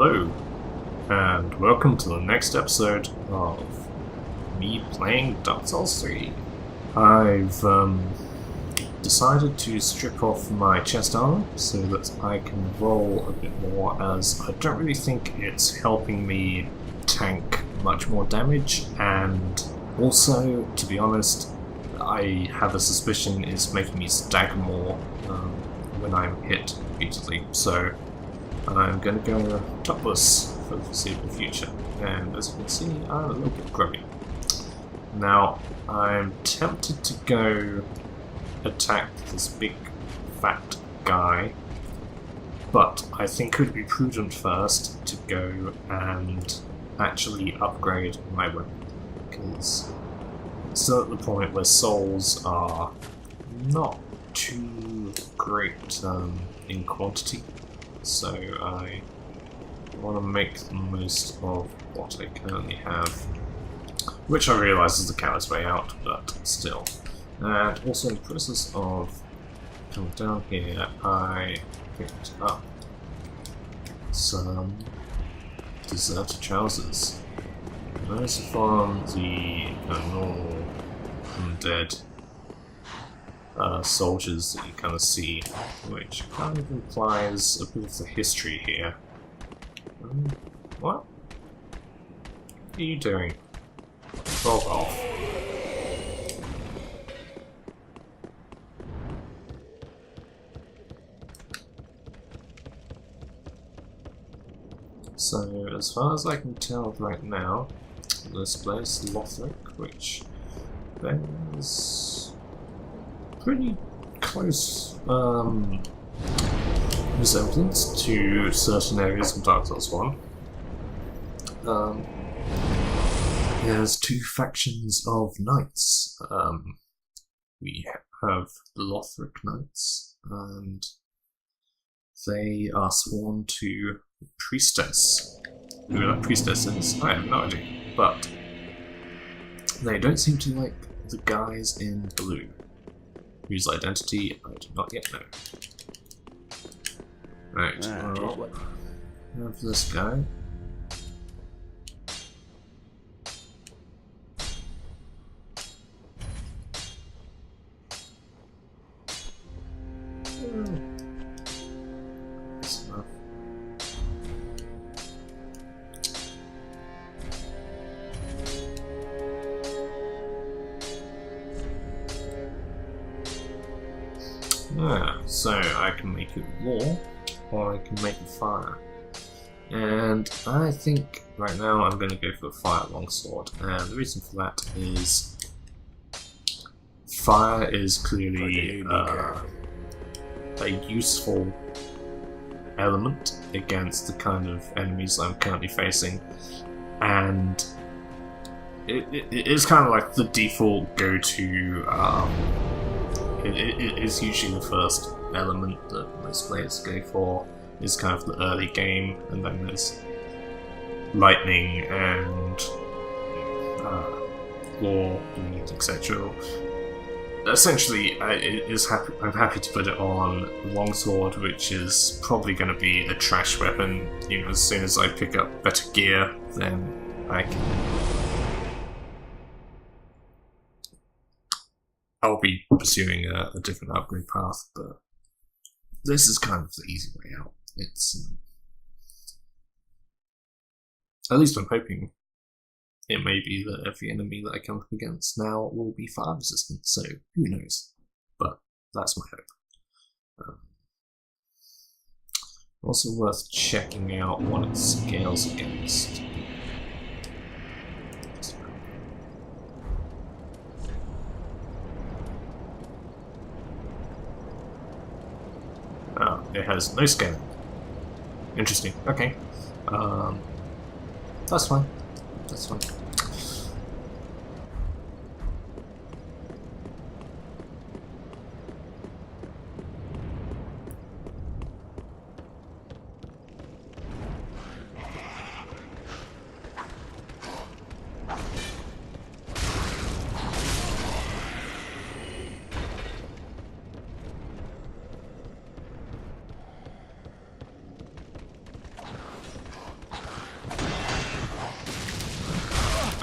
Hello, and welcome to the next episode of me playing Dark Souls 3. I've decided to strip off my chest armor so that I can roll a bit more, as I don't really think it's helping me tank much more damage, and also, to be honest, I have a suspicion it's making me stagger more when I'm hit repeatedly, so I'm going to go topless for the foreseeable future, and as you can see, I'm a little bit grubby. Now, I'm tempted to go attack this big fat guy, but I think it would be prudent first to go and actually upgrade my weapon, because it's still at the point where souls are not too great in quantity. So I want to make the most of what I currently have, which I realise is the coward's way out, but still. And also in the process of coming down here, I picked up some deserted trousers. Those are from the normal undead soldiers that you kind of see, which kind of implies a bit of the history here. What? What are you doing? Roll off. So, as far as I can tell right now, this place, Lawford, which there's pretty close resemblance to certain areas of Dark Souls 1. There's two factions of knights. We have the Lawford Nights, and they are sworn to the priestess. Who that priestess is, I have no idea, but they don't seem to like the guys in blue, whose identity I do not yet know. Right, well, we have this guy. That's enough. So I can make it raw, or I can make it fire. And I think right now I'm going to go for a fire longsword, and the reason for that is fire is clearly a useful element against the kind of enemies I'm currently facing, and it is kind of like the default go-to. It is usually the first element that most players go for, is kind of the early game, and then there's lightning and law, bleed, etc. Essentially, I'm happy to put it on longsword, which is probably going to be a trash weapon. You know, as soon as I pick up better gear, then I'll be pursuing a different upgrade path, but this is kind of the easy way out. It's at least I'm hoping it may be that every enemy that I come up against now will be fire resistant, so who knows? But that's my hope. Also worth checking out what it scales against. It has no scaling. Interesting. Okay. That's fine. That's fine.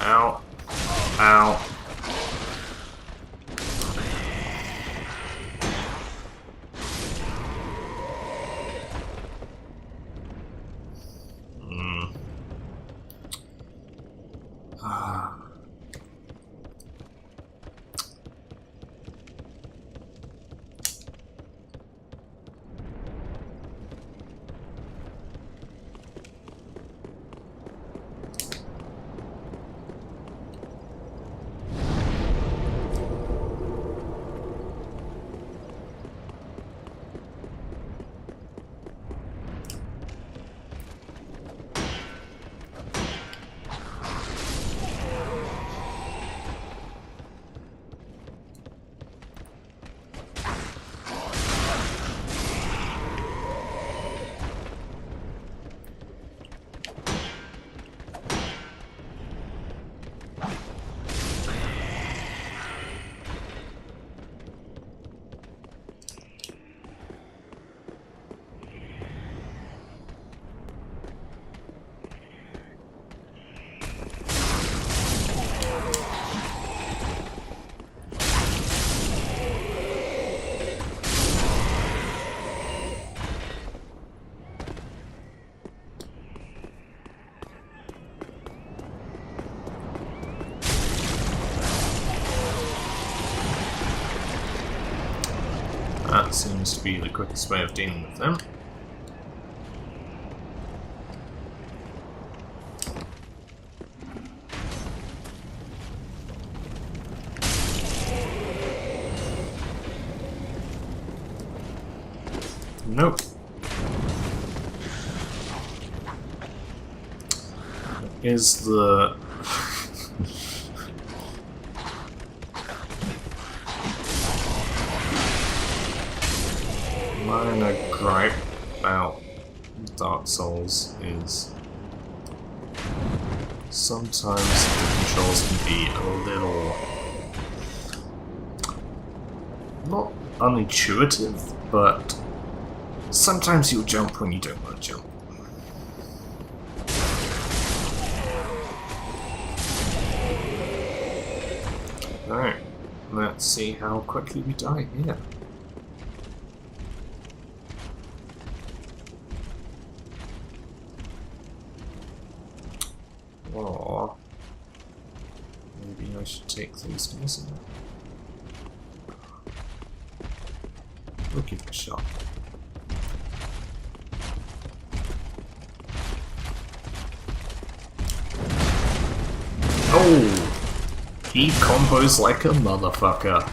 Ow. Ow. That seems to be the quickest way of dealing with them. Nope. Is the minor gripe about Dark Souls is sometimes the controls can be a little not unintuitive, but sometimes you'll jump when you don't want to jump. Alright, let's see how quickly we die here. Or maybe I should take these guys in. We'll give it a shot. Oh! He combos like a motherfucker.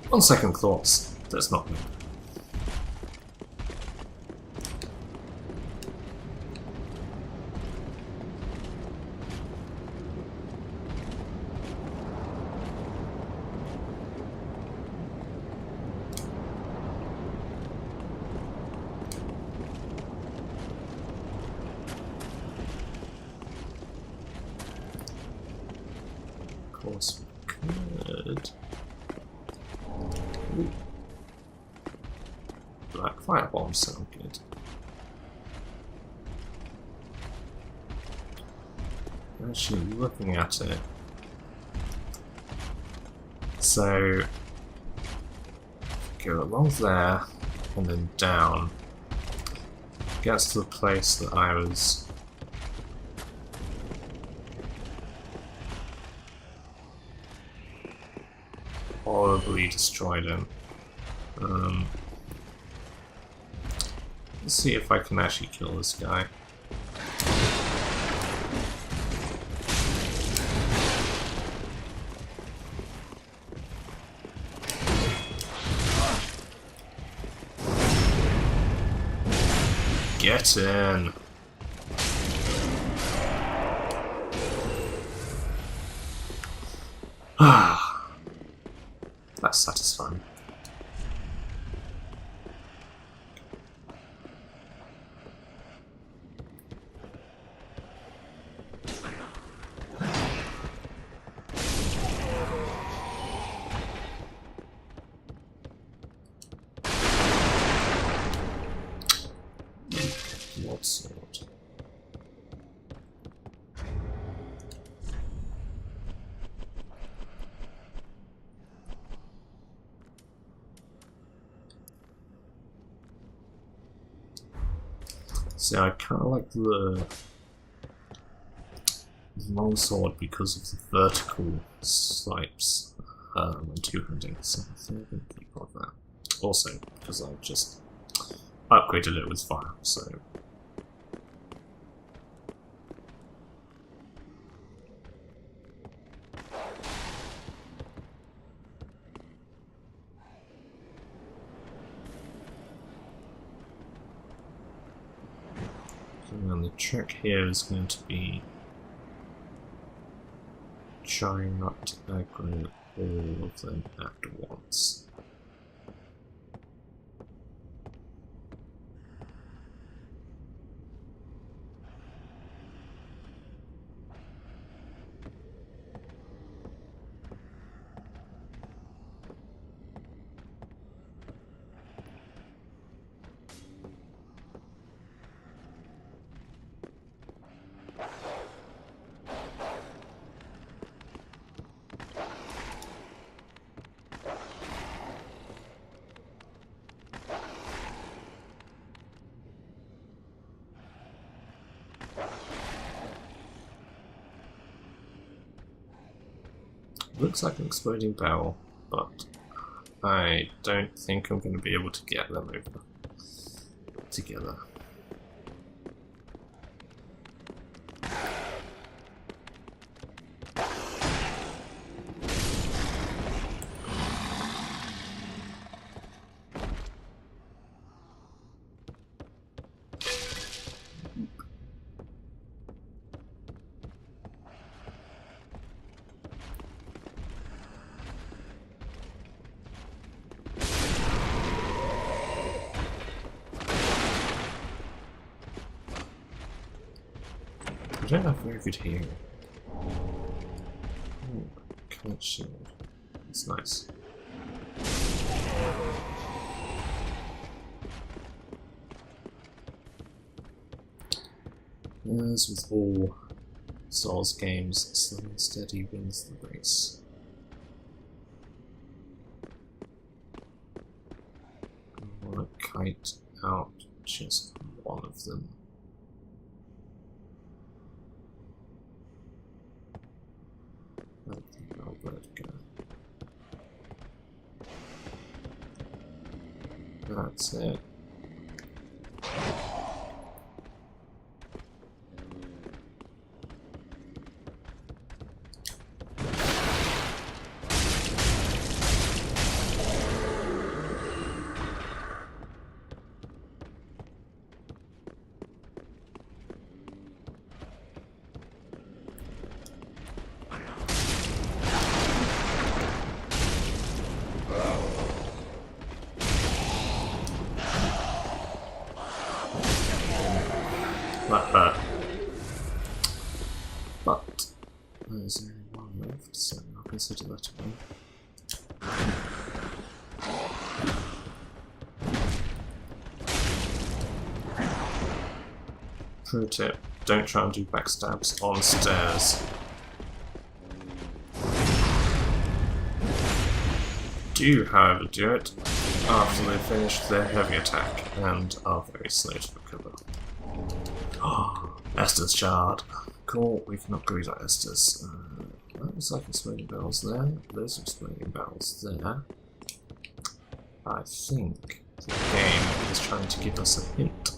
On second thoughts, that's not good. Of course, we could. Ooh. Black firebombs sound good. Actually, looking at it, so go along there and then down. Gets to the place that I was. Horribly destroyed him. Let's see if I can actually kill this guy. Get in! Ah, that's satisfying. Sword. See, I kind of like the long sword because of the vertical swipes when two-handing, so I think I'm going to keep on that. Also, because I've just upgraded it with fire, so. And the trick here is going to be trying not to aggro all of them at once. Looks like an exploding barrel, but I don't think I'm going to be able to get them over together. I don't have very good hearing. Ooh, current shield. That's nice. As with all Souls games, slow and steady wins the race. I want to kite out just one of them. Let the Lawford go. That's it. That hurt. But there's only one left, so I'll consider that a win. Pro tip, don't try and do backstabs on stairs. Do, however, do it after they've finished their heavy attack and are very slow to recover. Estus shard. Cool, we can upgrade our Estus. That was like exploding barrels there. Those are exploding barrels there. I think the game is trying to give us a hint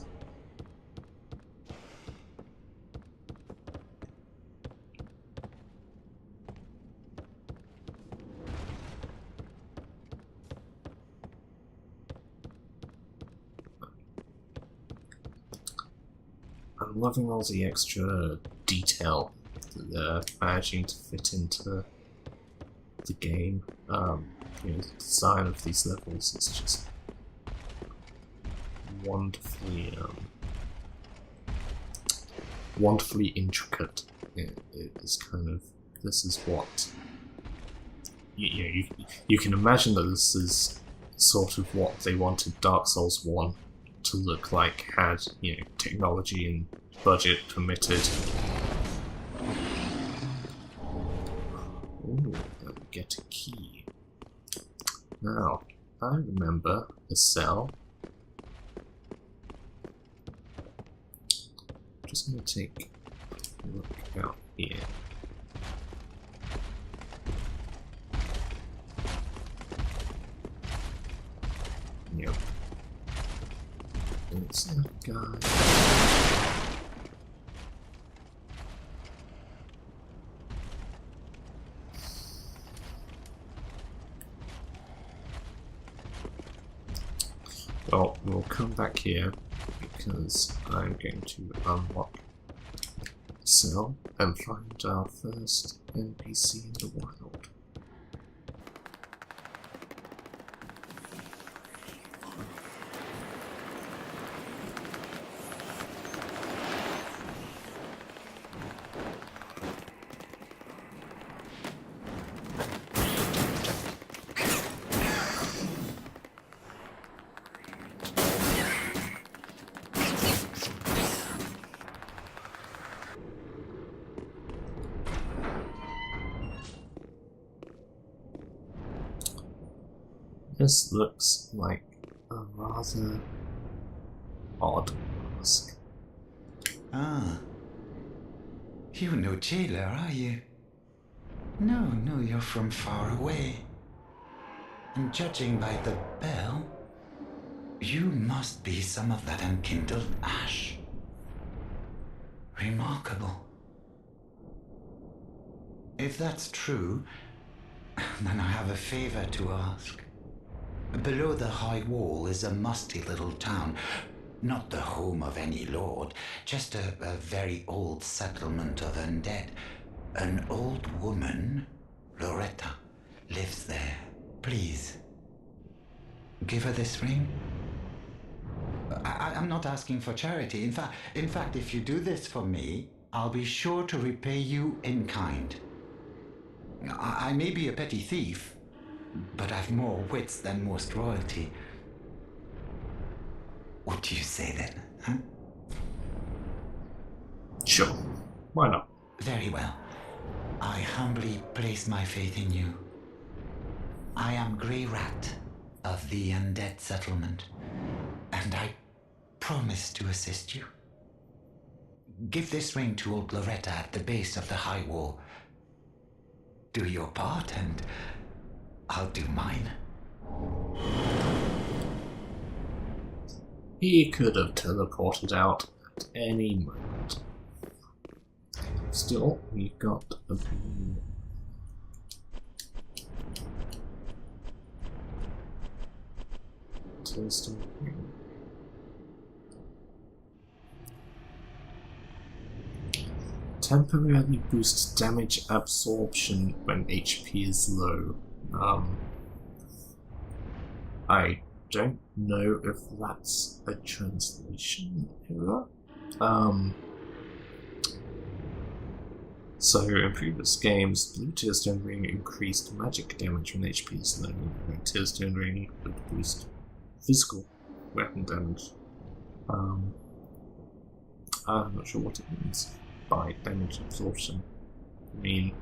I'm loving all the extra detail that they're managing to fit into the game. You know, the design of these levels is just wonderfully intricate. It's kind of, this is what you can imagine that this is sort of what they wanted Dark Souls 1 to look like had, you know, technology and budget permitted. Ooh, get a key. Now, I remember a cell. Just gonna take a look out here. Yep. It's that guy. Well, we'll come back here because I'm going to unlock the cell and find our first NPC in the wild. This looks like a rather odd mask. Ah. You're no jailer, are you? No, you're from far away. And judging by the bell, you must be some of that unkindled ash. Remarkable. If that's true, then I have a favor to ask. Below the high wall is a musty little town. Not the home of any lord, just a very old settlement of undead. An old woman, Loretta, lives there. Please, give her this ring. I'm not asking for charity. In fact, if you do this for me, I'll be sure to repay you in kind. I may be a petty thief, but I've more wits than most royalty. What do you say then, huh? Sure, why not? Very well. I humbly place my faith in you. I am Grey Rat of the Undead Settlement, and I promise to assist you. Give this ring to old Loretta at the base of the high wall. Do your part, and I'll do mine. He could have teleported out at any moment. Still, we've got a blue. Temporarily boosts damage absorption when HP is low. I don't know if that's a translation error. So in previous games, Blue Tearstone Ring increased magic damage when HP is low, and Tearstone Ring would boost physical weapon damage. I'm not sure what it means by damage absorption. I mean,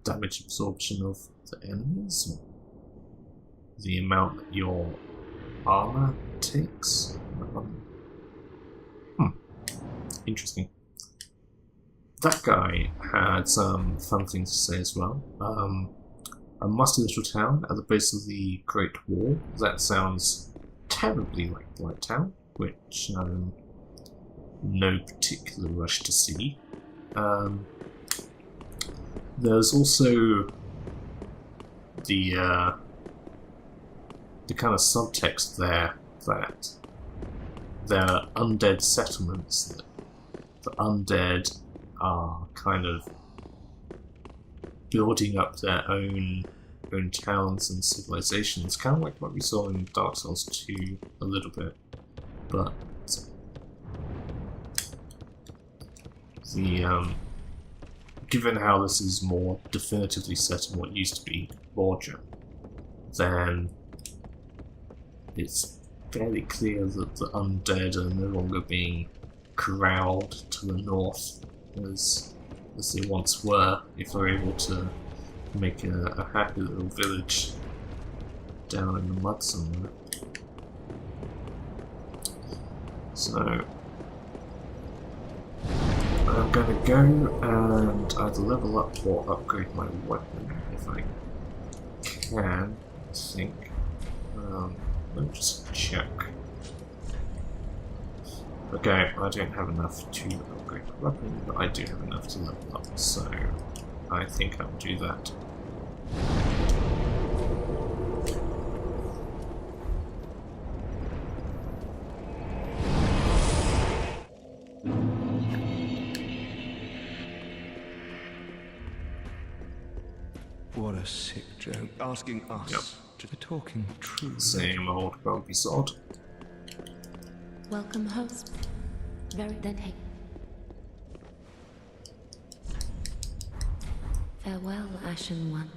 damage absorption of the enemies? The amount that your armor takes? Interesting. That guy had some fun things to say as well. A musty little town at the base of the Great Wall. That sounds terribly like Blighttown, which no particular rush to see. There's also the kind of subtext there that there are undead settlements that the undead are kind of building up their own towns and civilizations, kind of like what we saw in Dark Souls 2 a little bit, but the given how this is more definitively set in what used to be Borgia, then it's fairly clear that the undead are no longer being corralled to the north as they once were, if they're able to make a happy little village down in the mud somewhere. So I'm gonna go and either level up or upgrade my weapon if I can, I think. Let me just check. Okay, I don't have enough to upgrade my weapon, but I do have enough to level up, so I think I'll do that. What a sick joke. Asking us to the talking true. Same old grumpy sod. Welcome, host. Very then hey. Farewell, Ashen One.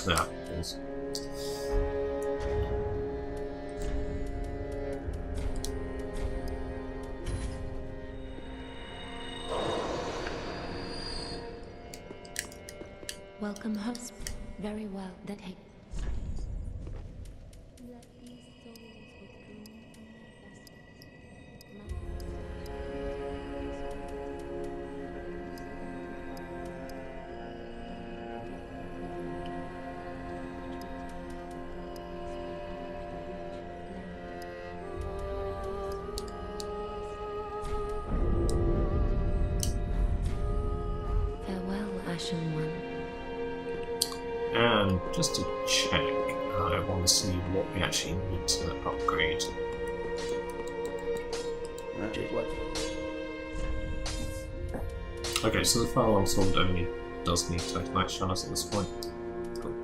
Yeah, it is. Welcome, host. Very well, then hey. Farewell, Ashen One. And just to check, I want to see what we actually need to upgrade. Okay, so the Firelong Sword only does need Titanite shards at this point. Cool.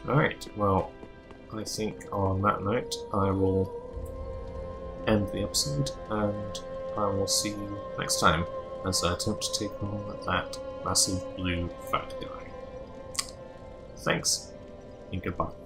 Alright, well, I think on that note I will end the episode, and I will see you next time as I attempt to take on that massive blue fat guy. Thanks, and goodbye.